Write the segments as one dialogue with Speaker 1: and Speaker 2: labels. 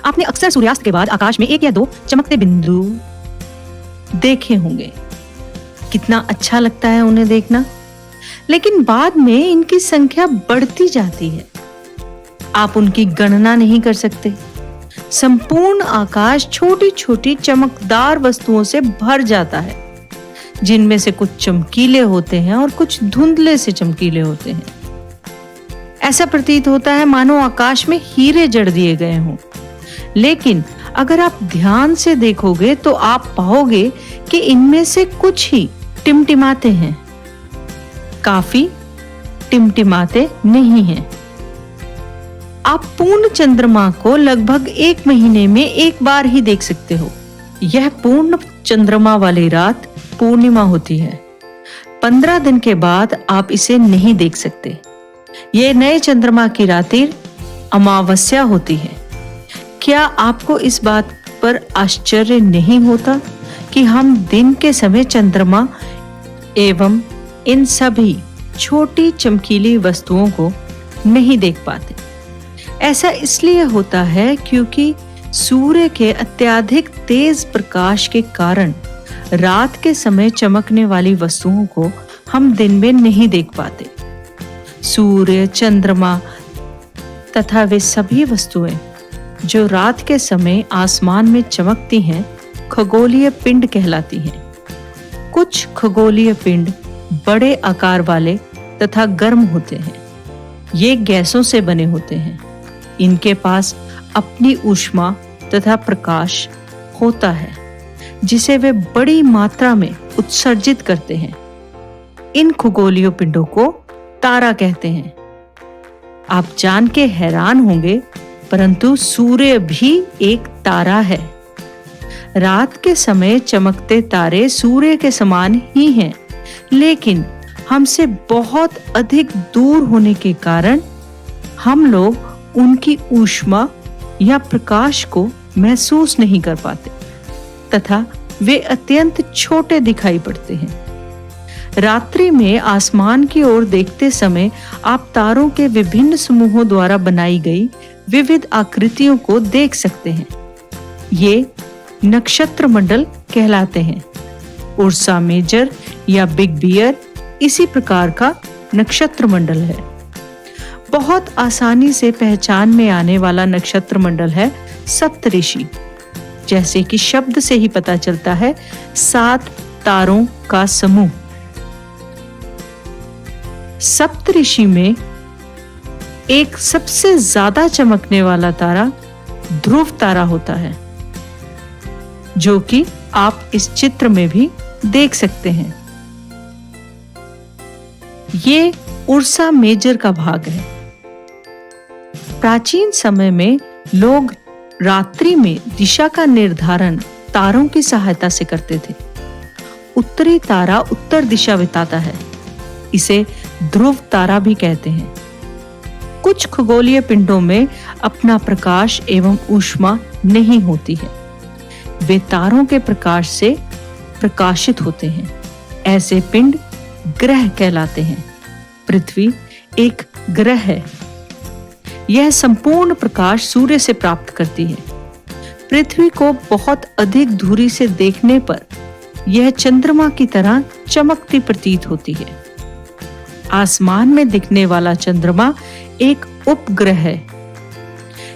Speaker 1: आपने अक्सर सूर्यास्त के बाद आकाश में 1 या 2 चमकते बिंदु देखे होंगे। कितना अच्छा लगता है उन्हें देखना, लेकिन बाद में इनकी संख्या बढ़ती जाती है। आप उनकी गणना नहीं कर सकते। संपूर्ण आकाश छोटी छोटी चमकदार वस्तुओं से भर जाता है, जिनमें से कुछ चमकीले होते हैं और कुछ धुंधले से चमकीले होते हैं। ऐसा प्रतीत होता है मानो आकाश में हीरे जड़ दिए गए हों। लेकिन अगर आप ध्यान से देखोगे तो आप पाओगे कि इनमें से कुछ ही टिमटिमाते हैं, काफी टिमटिमाते नहीं हैं। आप पूर्ण चंद्रमा को लगभग 1 महीने में 1 बार ही देख सकते हो। यह पूर्ण चंद्रमा वाली रात पूर्णिमा होती है। 15 दिन के बाद आप इसे नहीं देख सकते। यह नए चंद्रमा की रात्रि अमावस्या होती है। क्या आपको इस बात पर आश्चर्य नहीं होता कि हम दिन के समय चंद्रमा एवं इन सभी छोटी चमकीली वस्तुओं को नहीं देख पाते? ऐसा इसलिए होता है क्योंकि सूर्य के अत्यधिक तेज प्रकाश के कारण रात के समय चमकने वाली वस्तुओं को हम दिन में नहीं देख पाते। सूर्य, चंद्रमा तथा वे सभी वस्तुएं जो रात के समय आसमान में चमकती हैं, खगोलीय पिंड कहलाती हैं। कुछ खगोलीय पिंड बड़े आकार वाले तथा गर्म होते हैं। ये गैसों से बने होते हैं। इनके पास अपनी ऊष्मा तथा प्रकाश होता है, जिसे वे बड़ी मात्रा में उत्सर्जित करते हैं। इन खगोलीय पिंडों को तारा कहते हैं। आप जान के हैरान होंगे, परंतु सूर्य भी एक तारा है। रात के समय चमकते तारे सूर्य के समान ही हैं, लेकिन हमसे बहुत अधिक दूर होने के कारण हम लोग उनकी ऊष्मा या प्रकाश को महसूस नहीं कर पाते तथा वे अत्यंत छोटे दिखाई पड़ते हैं। रात्रि में आसमान की ओर देखते समय आप तारों के विभिन्न समूहों द्वारा बनाई गई विविध आकृतियों को देख सकते हैं। ये नक्षत्र मंडल कहलाते हैं। उर्सा मेजर या बिग बियर इसी प्रकार का नक्षत्र मंडल है। बहुत आसानी से पहचान में आने वाला नक्षत्र मंडल है सप्तऋषि। जैसे कि शब्द से ही पता चलता है, 7 तारों का समूह। सप्तऋषि में एक सबसे ज्यादा चमकने वाला तारा ध्रुव तारा होता है, जो कि आप इस चित्र में भी देख सकते हैं। ये उर्सा मेजर का भाग है। प्राचीन समय में लोग रात्रि में दिशा का निर्धारण तारों की सहायता से करते थे। उत्तरी तारा उत्तर दिशा बताता है। इसे ध्रुव तारा भी कहते हैं। कुछ खगोलीय पिंडों में अपना प्रकाश एवं ऊष्मा नहीं होती है। वे तारों के प्रकाश से प्रकाशित होते हैं। ऐसे पिंड ग्रह कहलाते हैं। पृथ्वी एक ग्रह है। यह संपूर्ण प्रकाश सूर्य से प्राप्त करती है। पृथ्वी को बहुत अधिक दूरी से देखने पर यह चंद्रमा की तरह चमकती प्रतीत होती है। आसमान में दिखने वाला चंद्रमा एक उपग्रह है।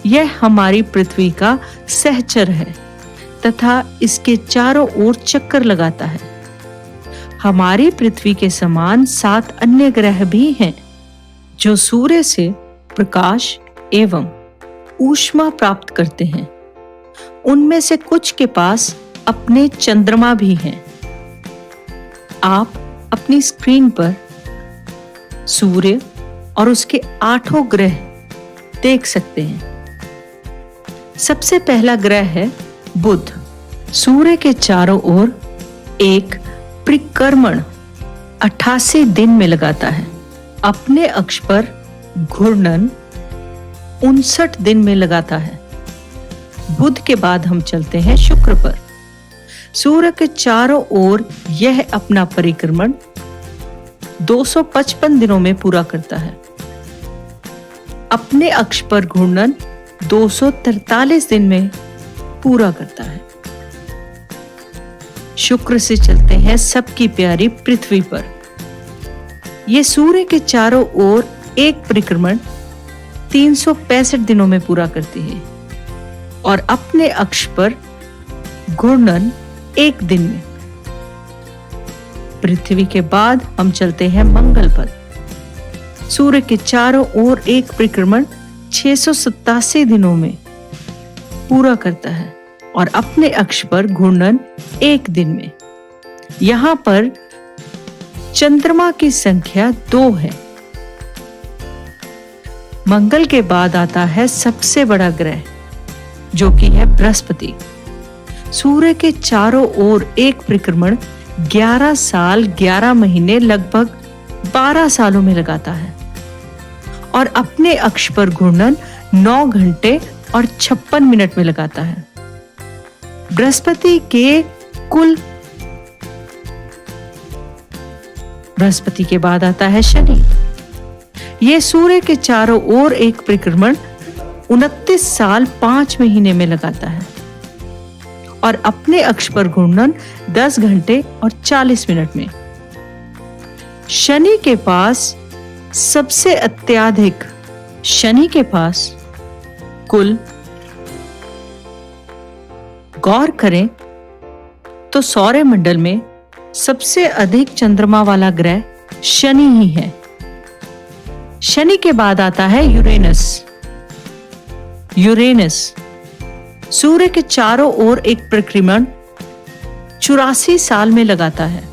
Speaker 1: यह हमारी पृथ्वी का सहचर है तथा इसके चारों ओर चक्कर लगाता है। हमारी पृथ्वी के समान 7 अन्य ग्रह भी हैं, जो सूर्य से प्रकाश एवं ऊष्मा प्राप्त करते हैं। उनमें से कुछ के पास अपने चंद्रमा भी हैं। आप अपनी स्क्रीन पर सूर्य और उसके 8 ग्रह देख सकते हैं। सबसे पहला ग्रह है बुध। सूर्य के चारों ओर एक परिक्रमण 88 दिन में लगाता है। अपने अक्ष पर घूर्णन 59 दिन में लगाता है। बुध के बाद हम चलते हैं शुक्र पर। सूर्य के चारों ओर यह अपना परिक्रमण 255 दिनों में पूरा करता है। अपने अक्ष पर घूर्णन 243 दिन में पूरा करता है। शुक्र से चलते हैं सबकी प्यारी पृथ्वी पर। यह सूर्य के चारों ओर एक परिक्रमण 365 दिनों में पूरा करती है और अपने अक्ष पर घूर्णन एक दिन में। पृथ्वी के बाद हम चलते हैं मंगल पर। सूर्य के चारों ओर एक परिक्रमण 687 दिनों में पूरा करता है और अपने अक्ष पर घूर्णन एक दिन में। यहां पर चंद्रमा की संख्या 2 है। मंगल के बाद आता है सबसे बड़ा ग्रह, जो कि है बृहस्पति। सूर्य के चारों ओर एक परिक्रमण 11 साल 11 महीने लगभग 12 सालों में लगाता है और अपने अक्ष पर घूर्णन 9 घंटे और 56 मिनट में लगाता है। बृहस्पति के बाद आता है शनि। यह सूर्य के चारों ओर एक परिक्रमण 29 साल 5 महीने में लगाता है और अपने अक्ष पर घूर्णन 10 घंटे और 40 मिनट में। शनि के पास कुल गौर करें तो सौरमंडल में सबसे अधिक चंद्रमा वाला ग्रह शनि ही है। शनि के बाद आता है यूरेनस सूर्य के चारों ओर एक परिक्रमण 84 साल में लगाता है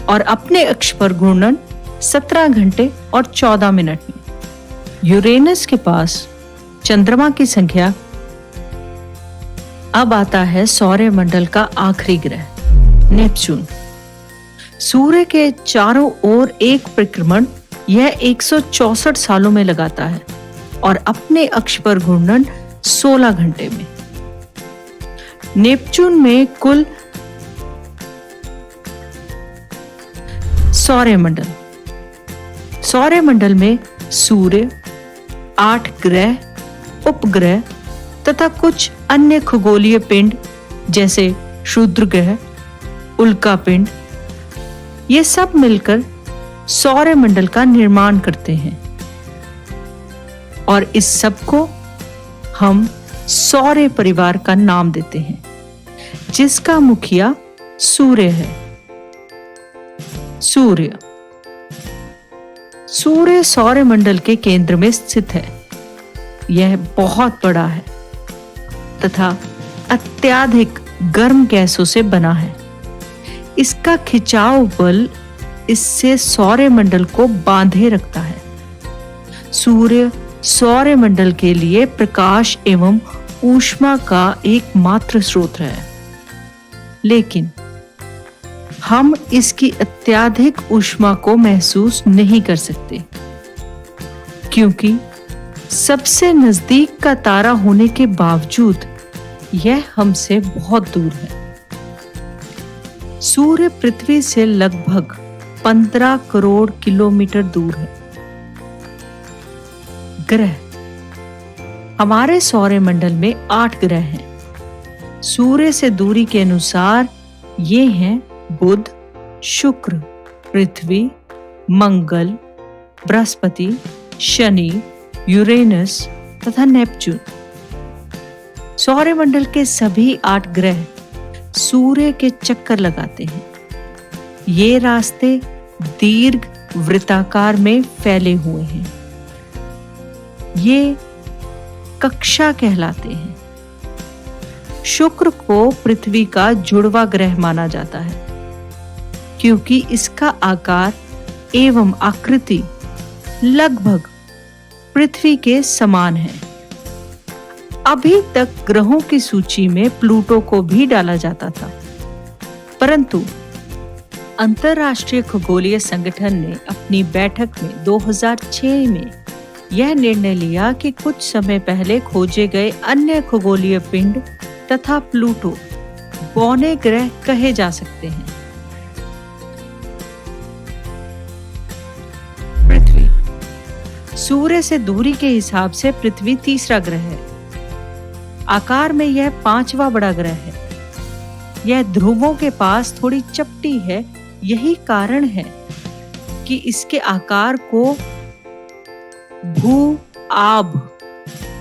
Speaker 1: और अपने अक्ष पर घूर्णन 17 घंटे और 14 मिनट में। यूरेनस के पास चंद्रमा की संख्या। अब आता है सौरमंडल का आखिरी ग्रह नेपच्यून। सूर्य के चारों ओर एक परिक्रमण यह 164 सालों में लगाता है और अपने अक्ष पर घूर्णन 16 घंटे में। नेपच्यून में कुल सौरमंडल में सूर्य, 8 ग्रह, उपग्रह तथा कुछ अन्य खगोलीय पिंड जैसे क्षुद्र ग्रह, उल्का पिंड, ये सब मिलकर सौरमंडल का निर्माण करते हैं और इस सब को हम सौर परिवार का नाम देते हैं, जिसका मुखिया सूर्य है। सूर्य सौरमंडल के केंद्र में स्थित है। यह बहुत बड़ा है तथा अत्यधिक गर्म गैसों से बना है। इसका खिंचाव बल इससे सौरमंडल को बांधे रखता है। सूर्य सौरमंडल के लिए प्रकाश एवं ऊष्मा का एकमात्र स्रोत है, लेकिन हम इसकी अत्यधिक ऊष्मा को महसूस नहीं कर सकते, क्योंकि सबसे नजदीक का तारा होने के बावजूद यह हमसे बहुत दूर है। सूर्य पृथ्वी से लगभग 15 करोड़ किलोमीटर दूर है। ग्रह। हमारे सौरमंडल में 8 ग्रह हैं। सूर्य से दूरी के अनुसार ये हैं बुध, शुक्र, पृथ्वी, मंगल, बृहस्पति, शनि, यूरेनस तथा नेपच्यून। सौरमंडल के सभी 8 ग्रह सूर्य के चक्कर लगाते हैं। ये रास्ते दीर्घ वृत्ताकार में फैले हुए हैं। ये कक्षा कहलाते हैं। शुक्र को पृथ्वी का जुड़वा ग्रह माना जाता है, क्योंकि इसका आकार एवं आकृति लगभग पृथ्वी के समान है। अभी तक ग्रहों की सूची में प्लूटो को भी डाला जाता था, परंतु अंतरराष्ट्रीय खगोलीय संगठन ने अपनी बैठक में 2006 में यह निर्णय लिया कि कुछ समय पहले खोजे गए अन्य खगोलीय पिंड तथा प्लूटो बौने ग्रह कहे जा सकते हैं। सूर्य से दूरी के हिसाब से पृथ्वी तीसरा ग्रह है। आकार में यह पांचवा बड़ा ग्रह है। यह ध्रुवों के पास थोड़ी चपटी है। यही कारण है कि इसके आकार को भू आब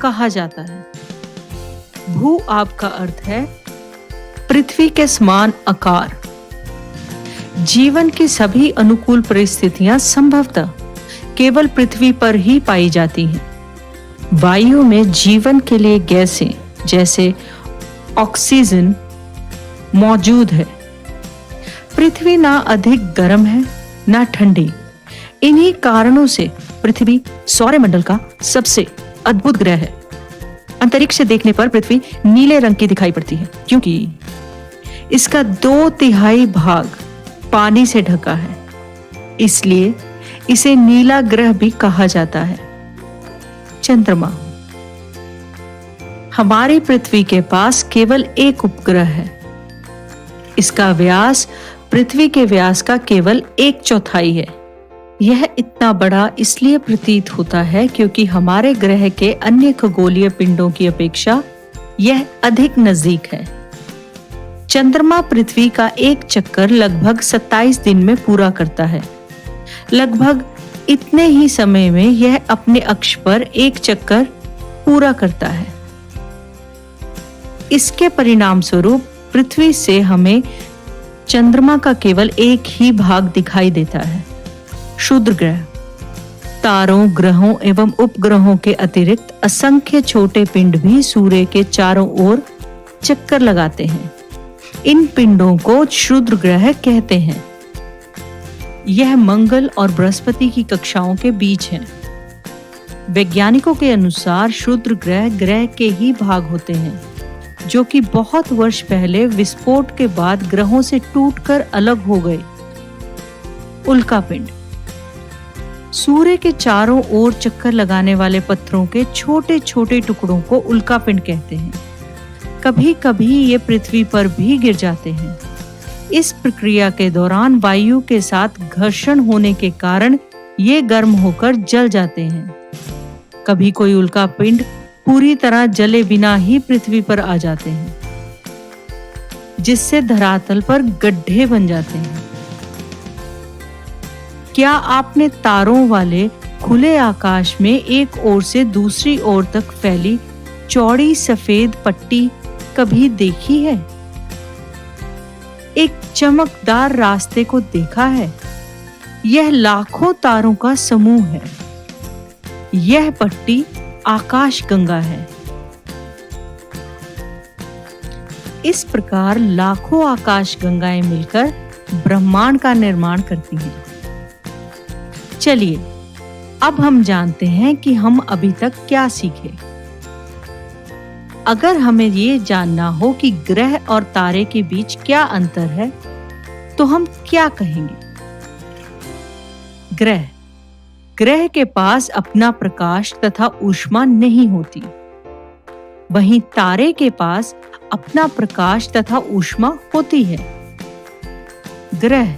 Speaker 1: कहा जाता है। भू आब का अर्थ है पृथ्वी के समान आकार। जीवन की सभी अनुकूल परिस्थितियां संभवतः केवल पृथ्वी पर ही पाई जाती हैं। वायु में जीवन के लिए गैसें जैसे ऑक्सीजन मौजूद है। पृथ्वी ना अधिक गर्म है ना ठंडी। इन्हीं कारणों से पृथ्वी सौरमंडल का सबसे अद्भुत ग्रह है। अंतरिक्ष से देखने पर पृथ्वी नीले रंग की दिखाई पड़ती है क्योंकि इसका 2/3 भाग पानी से ढका है। इसलिए इसे नीला ग्रह भी कहा जाता है। चंद्रमा। हमारी पृथ्वी के पास केवल एक उपग्रह है। इसका व्यास पृथ्वी के व्यास का केवल 1/4 है। यह इतना बड़ा इसलिए प्रतीत होता है क्योंकि हमारे ग्रह के अन्य खगोलीय पिंडों की अपेक्षा यह अधिक नजदीक है। चंद्रमा पृथ्वी का एक चक्कर लगभग 27 दिन में पूरा करता है। लगभग इतने ही समय में यह अपने अक्ष पर एक चक्कर पूरा करता है। इसके परिणाम स्वरूप पृथ्वी से हमें चंद्रमा का केवल एक ही भाग दिखाई देता है। क्षुद्र ग्रह। तारों, ग्रहों एवं उपग्रहों के अतिरिक्त असंख्य छोटे पिंड भी सूर्य के चारों ओर चक्कर लगाते हैं। इन पिंडों को क्षुद्र ग्रह कहते हैं। यह मंगल और बृहस्पति की कक्षाओं के बीच है। वैज्ञानिकों के अनुसार क्षुद्र ग्रह ग्रह के ही भाग होते हैं जो कि बहुत वर्ष पहले विस्फोट के बाद ग्रहों से टूटकर अलग हो गए। उल्कापिंड। सूर्य के चारों ओर चक्कर लगाने वाले पत्थरों के छोटे छोटे टुकड़ों को उल्कापिंड कहते हैं। कभी कभी ये पृथ्वी पर भी गिर जाते हैं। इस प्रक्रिया के दौरान वायु के साथ घर्षण होने के कारण ये गर्म होकर जल जाते हैं। कभी कोई उल्कापिंड पूरी तरह जले बिना ही पृथ्वी पर आ जाते हैं, जिससे धरातल पर गड्ढे बन जाते हैं। क्या आपने तारों वाले खुले आकाश में एक ओर से दूसरी ओर तक फैली चौड़ी सफेद पट्टी कभी देखी है? एक चमकदार रास्ते को देखा है? यह लाखों तारों का समूह है। यह पट्टी आकाश गंगा है। इस प्रकार लाखों आकाश गंगाएं मिलकर ब्रह्मांड का निर्माण करती हैं। चलिए अब हम जानते हैं कि हम अभी तक क्या सीखे। अगर हमें ये जानना हो कि ग्रह और तारे के बीच क्या अंतर है तो हम क्या कहेंगे? ग्रह के पास अपना प्रकाश तथा ऊष्मा नहीं होती, वहीं तारे के पास अपना प्रकाश तथा ऊष्मा होती है। ग्रह